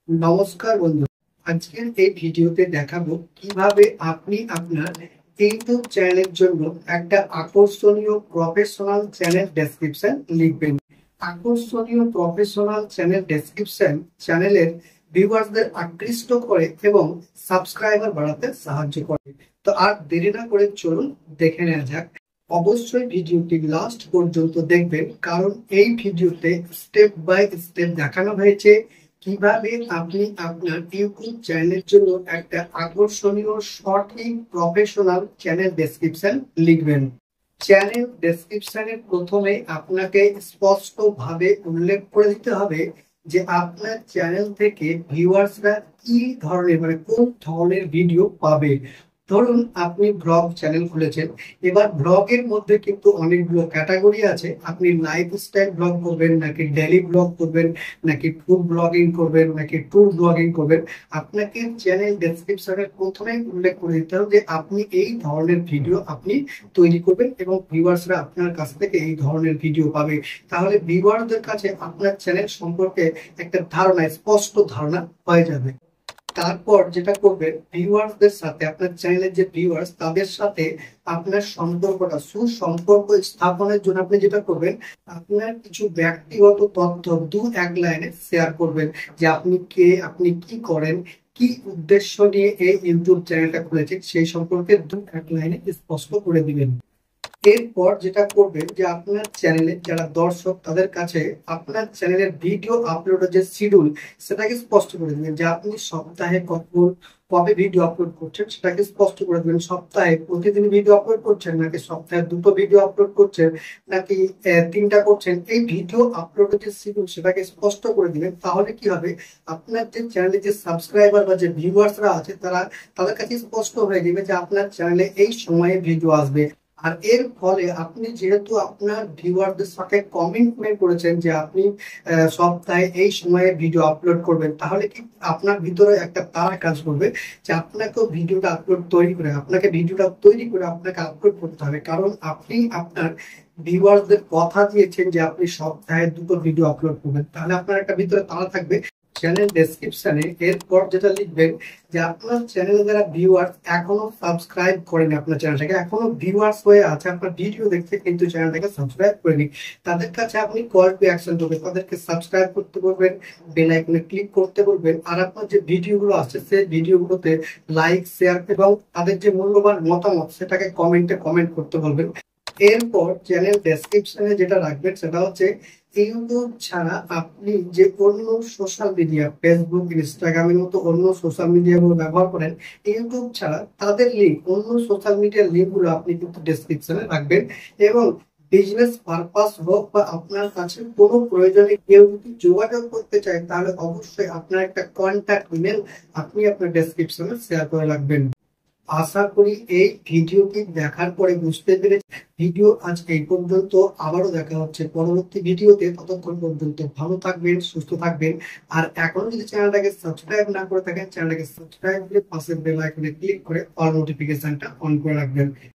নমস্কার বন্ধু। আজকের এই ভিডিওতে দেখাবো কিভাবে আপনি আপনার ইউটিউব চ্যানেলের জন্য একটা আকর্ষণীয় প্রফেশনাল চ্যানেল ডেসক্রিপশন লিখবেন। আকর্ষণীয় প্রফেশনাল চ্যানেল ডেসক্রিপশন চ্যানেলের ভিউয়ার্সদের আকৃষ্ট করে এবং সাবস্ক্রাইবার বাড়াতে সাহায্য করে। তো আর দেরি না করে চলুন দেখে নেওয়া যাক। অবশ্যই ভিডিওটি লাস্ট পর্যন্ত দেখবেন, কারণ এই ভিডিওতে স্টেপ বাই স্টেপ দেখানো হয়েছে কিভাবে আপনি আপনার ইউটিউব চ্যানেলের জন্য একটা আকর্ষণীয় সঠিক প্রফেশনাল চ্যানেল ডেসক্রিপশন লিখবেন। চ্যানেল ডেসক্রিপশনের প্রথমে আপনাকে স্পষ্টভাবে উল্লেখ করে দিতে হবে যে আপনার চ্যানেল থেকে ভিউয়ার্সরা কি ধরনের কোন ধরনের ভিডিও পাবে। ধরুন আপনি ব্লগ চ্যানেল খুলেছেন, এবার ব্লগের মধ্যে কিন্তু অনেকগুলো ক্যাটাগরি আছে। আপনি লাইফস্টাইল ব্লগ করবেন, নাকি ডেইলি ব্লগ করবেন, নাকি ফুড ব্লগিং করবেন, নাকি ট্যুর ব্লগিং করবেন। আপনাকে চ্যানেল ডেসক্রিপশনের প্রথমেই উল্লেখ করে দিতে হবে যে আপনি এই ধরনের ভিডিও আপনি তৈরি করবেন এবং ভিউয়ার্সরা আপনার কাছ থেকে এই ধরনের ভিডিও পাবে। তাহলে ভিউয়ারদের কাছে আপনার চ্যানেল সম্পর্কে একটা ধারণা, স্পষ্ট ধারণা হয়ে যাবে। তারপর যেটা করবেন, ভিউয়ার্সদের সাথে, আপনার চ্যানেলের যে ভিউয়ার্স তাদের সাথে আপনার সম্পর্কটা, সুসম্পর্ক স্থাপনের জন্য আপনি যেটা করবেন, আপনার কিছু ব্যক্তিগত তথ্য দু এক লাইনে শেয়ার করবেন। যে আপনি কে, আপনি কি করেন, কি উদ্দেশ্য নিয়ে এই ইউটিউব চ্যানেলটা খুলেছেন, সেই সম্পর্কে দু এক লাইনে স্পষ্ট করে দিবেন। এরপর যেটা করবেন যে আপনার চ্যানেলে যারা দর্শক তাদের কাছে আপনার চ্যানেলের ভিডিও আপলোডের যে শিডিউল সেটাকে স্পষ্ট করে দিবেন। যে আপনি সপ্তাহে কবে ভিডিও আপলোড করছেন সেটাকে স্পষ্ট করে দিবেন। সপ্তাহে প্রতিদিন ভিডিও আপলোড করছেন, নাকি সপ্তাহে দুটো ভিডিও আপলোড করছেন, নাকি তিনটা করছেন। এই ভিডিও আপলোডের যে শিডিউল সেটাকে স্পষ্ট করে দিবেন। তাহলে কি হবে, আপনার যে চ্যানেলে যে সাবস্ক্রাইবার বা যে ভিউয়ার্সরা আছে তাদের কাছে স্পষ্ট হয়ে যাবে যে আপনার চ্যানেলে এই সময়ে ভিডিও আসবে। আর এর ফলে আপনি যেহেতু আপনার ভিউয়ারদের সাথে কমিটমেন্ট করেছেন যে আপনি সপ্তাহে এই সময়ে ভিডিও আপলোড করবেন, তাহলে কি আপনার ভিতরে একটা তাড়া কাজ করবে যে আপনাকেও ভিডিওটা তৈরি করে আপনাকে আপলোড করতে হবে। কারণ আপনি আপনার ভিউয়ারদের কথা দিয়েছেন যে আপনি সপ্তাহে দুটো ভিডিও আপলোড করবেন, তাহলে আপনার একটা ভিতরে তাড়া থাকবে। চ্যানেল ডেসক্রিপশনে এরপর যেটা লিখবেন যে আপনার চ্যানেলে যারা ভিউয়ার্স এখনো সাবস্ক্রাইব করেনি, আপনার চ্যানেলটাকে এখনো ভিউয়ার্স হয়ে আছে, আপনার ভিডিও দেখতে কিন্তু চ্যানেলটাকে সাবস্ক্রাইব করেনি, তাদের কাছে আপনি কল টু অ্যাকশন দেবেন। তাদেরকে সাবস্ক্রাইব করতে বলবেন, বেল আইকনে ক্লিক করতে বলবেন, আর আপনার যে ভিডিওগুলো আছে সেই ভিডিওগুলোতে লাইক, শেয়ার এবং তাদের যে মূল্যবান মতামত সেটাকে কমেন্ট করতে বলবেন। এরপর চ্যানেল ডেসক্রিপশনে যেটা রাখবেন সেটা হচ্ছে ইউটিউব ছাড়া আপনি যে অন্য সোশ্যাল মিডিয়া, ফেসবুক, ইনস্টাগ্রামের মতো অন্য সোশ্যাল মিডিয়া গুলো ব্যবহার করেন, ইউটিউব ছাড়া তাদের লিঙ্ক, অন্য সোশ্যাল মিডিয়ার লিঙ্ক গুলো আপনি কিন্তু ডেসক্রিপশনে রাখবেন। এবং বিজনেস পারপাস হোক বা আপনার কাছে কোনো প্রয়োজনে কেউ যদি যোগাযোগ করতে চায়, তাহলে অবশ্যই আপনার একটা কন্ট্যাক্ট ইমেল আপনি আপনার ডেসক্রিপশনে শেয়ার করে রাখবেন। আশা করি এই ভিডিওটি দেখার পরে বুঝতে পেরেছি। ভিডিও আজ এই পর্যন্ত, আবারও দেখা হচ্ছে পরবর্তী ভিডিওতে। ততক্ষণ পর্যন্ত ভালো থাকবেন, সুস্থ থাকবেন। আর এখনো যদি চ্যানেলটাকে সাবস্ক্রাইব না করে থাকেন, চ্যানেলটাকে সাবস্ক্রাইব করে পাশের বেল আইকনে ক্লিক করে অল নোটিফিকেশনটা অন করে রাখবেন।